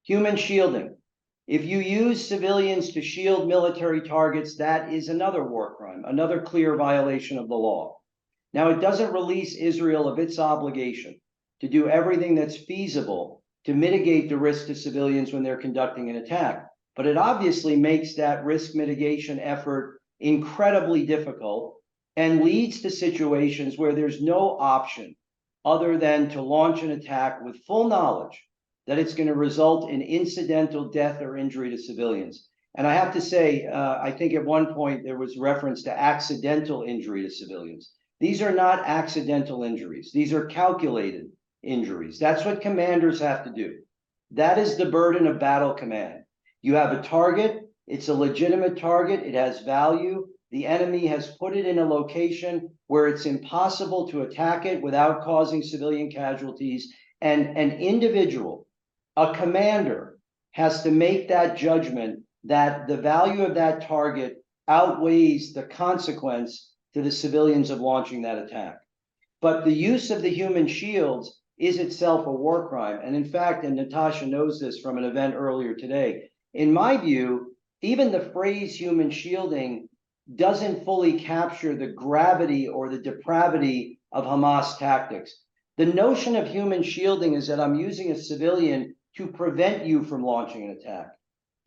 Human shielding. If you use civilians to shield military targets, that is another war crime, another clear violation of the law. Now, it doesn't release Israel of its obligation to do everything that's feasible to mitigate the risk to civilians when they're conducting an attack. But it obviously makes that risk mitigation effort incredibly difficult and leads to situations where there's no option other than to launch an attack with full knowledge that it's going to result in incidental death or injury to civilians. And I have to say, I think at one point there was reference to accidental injury to civilians. These are not accidental injuries. These are calculated injuries. That's what commanders have to do. That is the burden of battle command. You have a target. It's a legitimate target. It has value. The enemy has put it in a location where it's impossible to attack it without causing civilian casualties. And an individual, a commander, has to make that judgment that the value of that target outweighs the consequence to the civilians of launching that attack. But the use of the human shields is itself a war crime. And in fact, and Natasha knows this from an event earlier today, in my view, even the phrase human shielding doesn't fully capture the gravity or the depravity of Hamas tactics. The notion of human shielding is that I'm using a civilian to prevent you from launching an attack.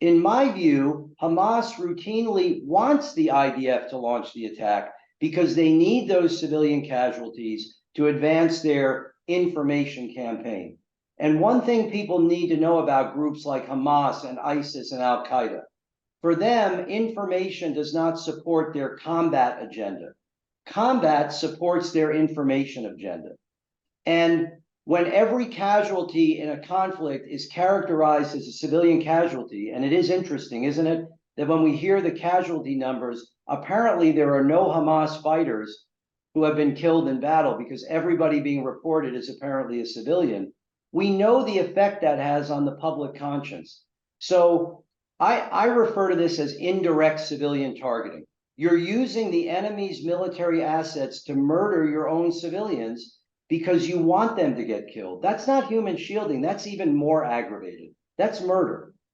In my view, Hamas routinely wants the IDF to launch the attack because they need those civilian casualties to advance their information campaign. And one thing people need to know about groups like Hamas and ISIS and Al-Qaeda, for them, information does not support their combat agenda. Combat supports their information agenda. And when every casualty in a conflict is characterized as a civilian casualty, and it is interesting, isn't it, that when we hear the casualty numbers, apparently there are no Hamas fighters who have been killed in battle because everybody being reported is apparently a civilian. We know the effect that has on the public conscience. So I refer to this as indirect civilian targeting. You're using the enemy's military assets to murder your own civilians because you want them to get killed. That's not human shielding. That's even more aggravated. That's murder.